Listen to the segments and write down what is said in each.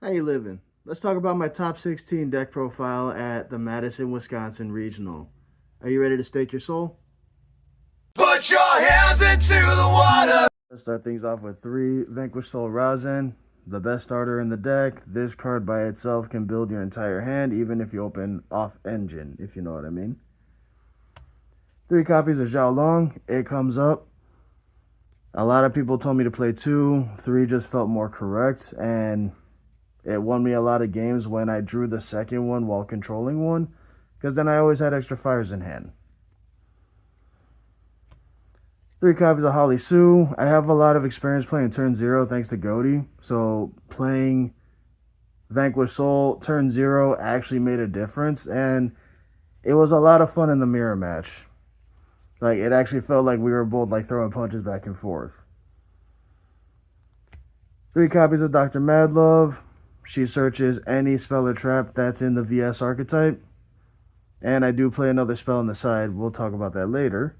How you living? Let's talk about my top 16 deck profile at the Madison Wisconsin Regional. Are you ready to stake your soul? Put your hands into the water. Let's start things off with 3 Vanquish Soul Razen, the best starter in the deck. This card by itself can build your entire hand, even if you open off engine, if you know what I mean. 3 copies of Zhao Long. It comes up. A lot of people told me to play 2. 3 just felt more correct, and it won me a lot of games when I drew the second one while controlling one, because then I always had extra fires in hand. 3 copies of Holly Sue. I have a lot of experience playing turn 0 thanks to Goaty, so playing Vanquish Soul turn 0 actually made a difference, and it was a lot of fun in the mirror match. Like, it actually felt like we were both like throwing punches back and forth. 3 copies of Dr. Madlove. She searches any spell or trap that's in the VS archetype. And I do play another spell on the side. We'll talk about that later.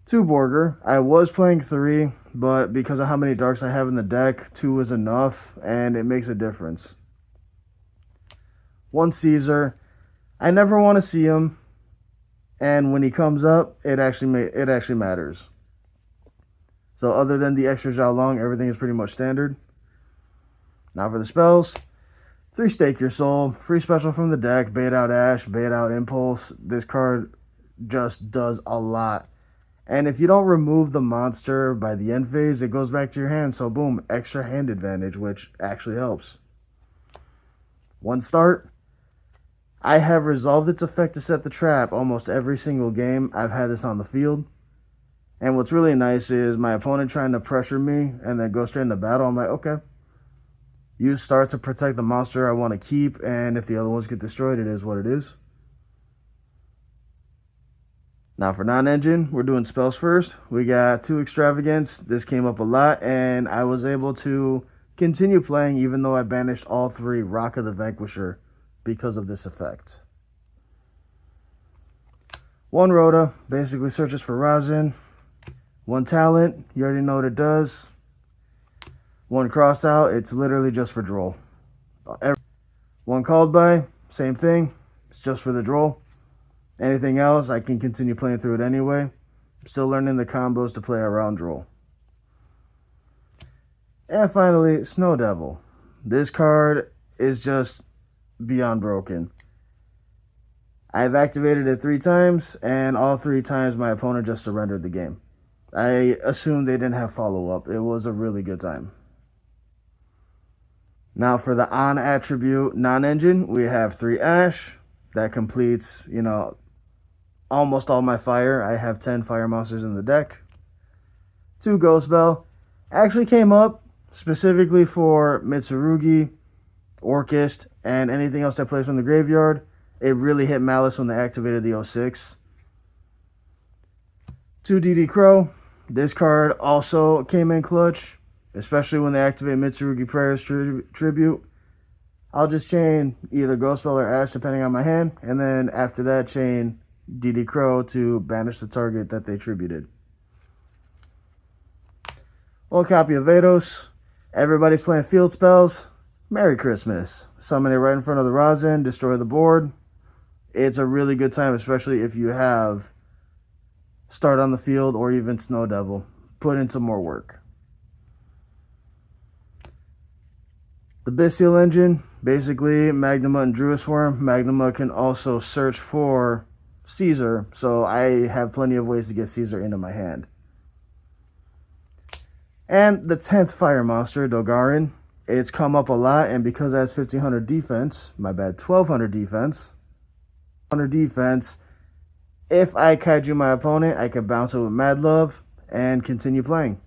2 Borger. I was playing 3, but because of how many darks I have in the deck, 2 is enough, and it makes a difference. 1 Caesar. I never want to see him, and when he comes up, it actually matters. So other than the extra Zhao Long, everything is pretty much standard. Now for the spells. 3 Stake Your Soul. Free special from the deck. Bait out Ash. Bait out Impulse. This card just does a lot. And if you don't remove the monster by the end phase, it goes back to your hand. So boom, extra hand advantage, which actually helps. 1 Start. I have resolved its effect to set the trap almost every single game I've had this on the field. And what's really nice is my opponent trying to pressure me and then go straight into battle. I'm like, okay. Use Start to protect the monster I want to keep, and if the other ones get destroyed, it is what it is. Now for non-engine, we're doing spells first. We got 2 Extravagance. This came up a lot, and I was able to continue playing even though I banished all 3 Rock of the Vanquisher because of this effect. 1 Rhoda, basically searches for Razen. 1 Talent, you already know what it does. 1 cross out, it's literally just for draw. 1 called by, same thing, it's just for the draw. Anything else, I can continue playing through it anyway. I'm still learning the combos to play around draw. And finally, Snow Devil. This card is just beyond broken. I've activated it 3 times, and all 3 times my opponent just surrendered the game. I assumed they didn't have follow-up. It was a really good time. Now for the on attribute non-engine, we have 3 Ash. That completes, almost all my fire. I have 10 fire monsters in the deck. 2 Ghost Bell. Actually came up specifically for Mitsurugi, Orchist, and anything else that plays from the graveyard. It really hit Malice when they activated the 06. 2 DD Crow. This card also came in clutch, especially when they activate Mitsurugi Prayer's Tribute. I'll just chain either Ghost Bell or Ash depending on my hand, and then after that chain DD Crow to banish the target that they tributed. 1 copy of Vados. Everybody's playing field spells. Merry Christmas. Summon it right in front of the Razen, destroy the board. It's a really good time, especially if you have Start on the field or even Snow Devil. Put in some more work. The Bestial Engine, basically Magnuma and Druisworm. Magnuma can also search for Caesar, so I have plenty of ways to get Caesar into my hand. And the 10th Fire Monster, Dogarin. It's come up a lot, and because it has 1500 defense, 1200 defense. 100 defense. If I kaiju my opponent, I can bounce it with Mad Love and continue playing.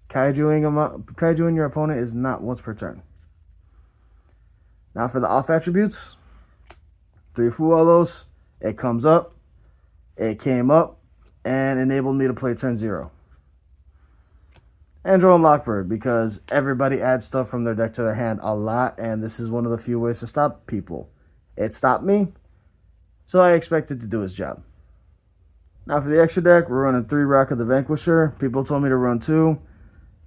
Kaijuing your opponent is not once per turn. Now for the off attributes. 3 Fuelos. It comes up. It came up and enabled me to play turn 0. And Drone Lockbird, because everybody adds stuff from their deck to their hand a lot, and this is one of the few ways to stop people. It stopped me, so I expect it to do its job. Now for the extra deck, we're running 3 Rock of the Vanquisher. People told me to run 2.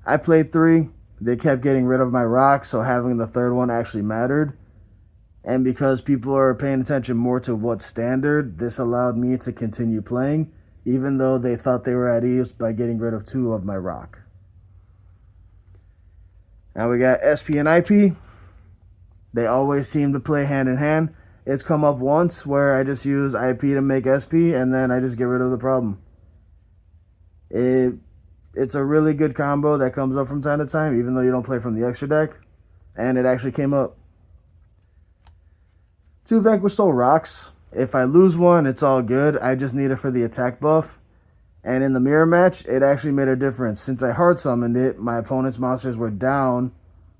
I played 3. they kept getting rid of my rocks, so having the third one actually mattered. And because people are paying attention more to what's standard, this allowed me to continue playing, even though they thought they were at ease by getting rid of 2 of my rock. Now we got SP and IP. They always seem to play hand in hand. It's come up once where I just use IP to make SP, and then I just get rid of the problem. It's a really good combo that comes up from time to time, even though you don't play from the extra deck. And it actually came up. 2 Vanquish Soul rocks. If I lose one, it's all good. I just need it for the attack buff. And in the mirror match, it actually made a difference. Since I hard summoned it, my opponent's monsters were down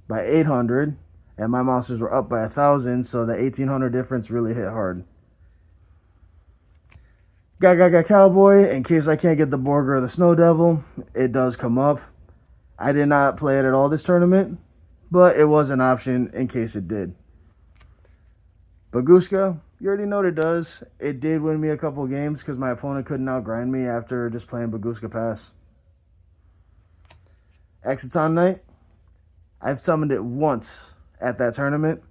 by 800, and my monsters were up by 1,000, so the 1,800 difference really hit hard. Got Cowboy, in case I can't get the Borger or the Snow Devil, it does come up. I did not play it at all this tournament, but it was an option in case it did. Baguska, you already know what it does. It did win me a couple games because my opponent couldn't outgrind me after just playing Baguska Pass. Exiton Knight, I've summoned it once at that tournament.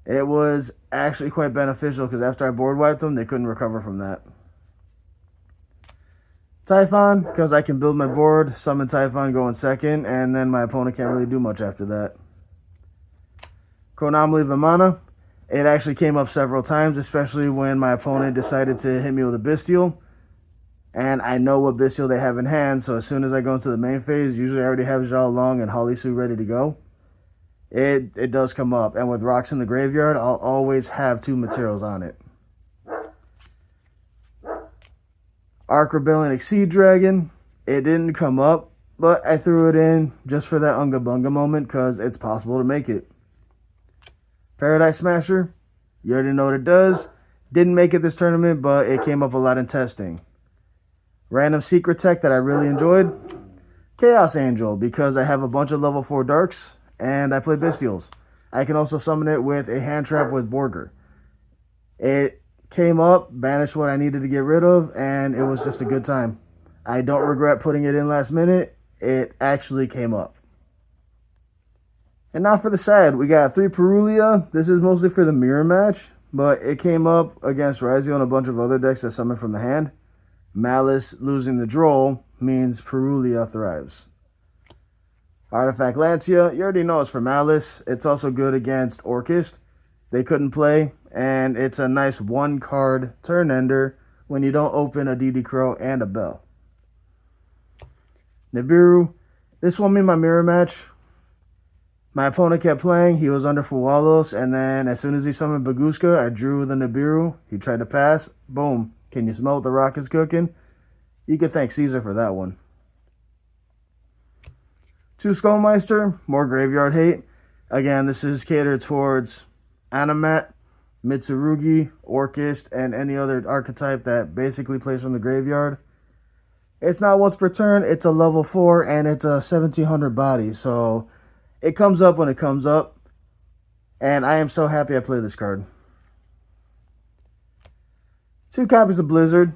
It was actually quite beneficial because after I board wiped them, they couldn't recover from that. Typhon, because I can build my board, summon Typhon, go in second, and then my opponent can't really do much after that. Chronomaly Vimana, it actually came up several times, especially when my opponent decided to hit me with a Bestial. And I know what Bestial they have in hand, so as soon as I go into the main phase, usually I already have Zhao Long and Holly Sue ready to go. It does come up, and with rocks in the graveyard, I'll always have 2 materials on it. Arc Rebellion Exceed Dragon, it didn't come up, but I threw it in just for that Unga Bunga moment because it's possible to make it. Paradise Smasher, you already know what it does. Didn't make it this tournament, but it came up a lot in testing. Random secret tech that I really enjoyed, Chaos Angel, because I have a bunch of level 4 darks and I play Bestials. I can also summon it with a hand trap with Borger. It came up, banished what I needed to get rid of, and it was just a good time. I don't regret putting it in last minute. It actually came up. And now for the sad, we got 3 Perulia. This is mostly for the mirror match, but it came up against Razio and a bunch of other decks that summon from the hand. Malice losing the Droll means Perulia thrives. Artifact Lancia, you already know it's for Malice. It's also good against Orchist. They couldn't play, and it's a nice 1-card turn ender when you don't open a DD Crow and a Bell. Nibiru, this won me my mirror match. My opponent kept playing, he was under Fuwalos, and then as soon as he summoned Baguska, I drew the Nibiru. He tried to pass, boom. Can you smell what the rock is cooking? You can thank Caesar for that one. 2 Skullmeister, more graveyard hate. Again, this is catered towards Animat, Mitsurugi, Orchist, and any other archetype that basically plays from the graveyard. It's not once per turn, it's a level 4, and it's a 1700 body, so it comes up when it comes up, and I am so happy I played this card. 2 copies of Blizzard.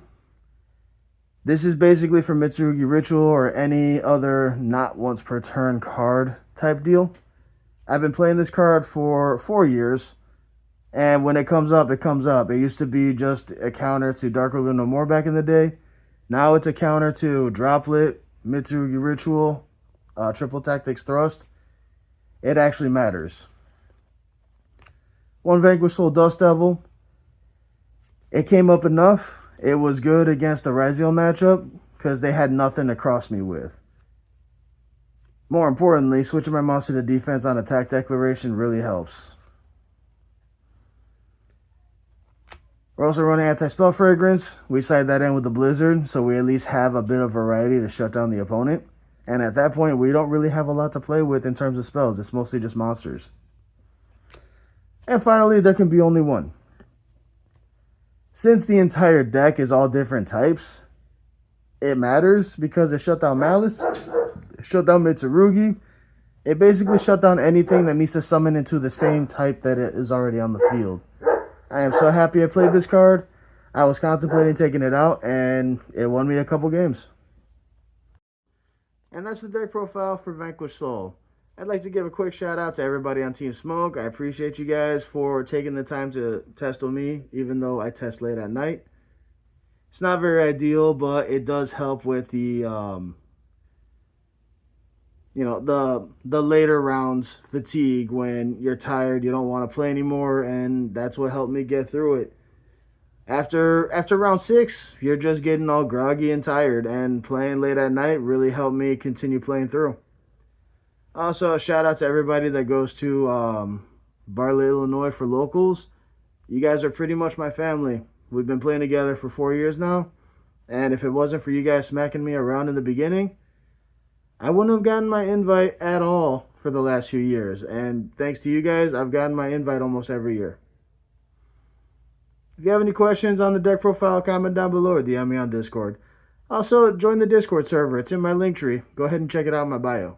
This is basically for Mitsurugi Ritual or any other not once per turn card type deal. I've been playing this card for 4 years, and when it comes up, it comes up. It used to be just a counter to Dark Ruler No More back in the day. Now it's a counter to Droplet, Mitsurugi Ritual, Triple Tactics Thrust. It actually matters. 1 Vanquish Soul Dust Devil. It came up enough. It was good against the Raziel matchup because they had nothing to cross me with. More importantly, switching my monster to defense on attack declaration really helps. We're also running Anti-Spell Fragrance. We side that in with the Blizzard, so we at least have a bit of variety to shut down the opponent. And at that point, we don't really have a lot to play with in terms of spells. It's mostly just monsters. And finally, there can be only one. Since the entire deck is all different types, it matters because it shut down Malice, it shut down Mitsurugi. It basically shut down anything that needs to summon into the same type that it is already on the field. I am so happy I played this card. I was contemplating taking it out, and it won me a couple games. And that's the deck profile for Vanquish Soul. I'd like to give a quick shout out to everybody on Team Smoke. I appreciate you guys for taking the time to test with me, even though I test late at night. It's not very ideal, but it does help with the the later rounds fatigue when you're tired, you don't want to play anymore, and that's what helped me get through it. After round 6, you're just getting all groggy and tired, and playing late at night really helped me continue playing through. Also, a shout out to everybody that goes to Barley, Illinois for locals. You guys are pretty much my family. We've been playing together for 4 years now, and if it wasn't for you guys smacking me around in the beginning, I wouldn't have gotten my invite at all for the last few years. And thanks to you guys, I've gotten my invite almost every year. If you have any questions on the deck profile, comment down below or DM me on Discord. Also, join the Discord server. It's in my link tree. Go ahead and check it out in my bio.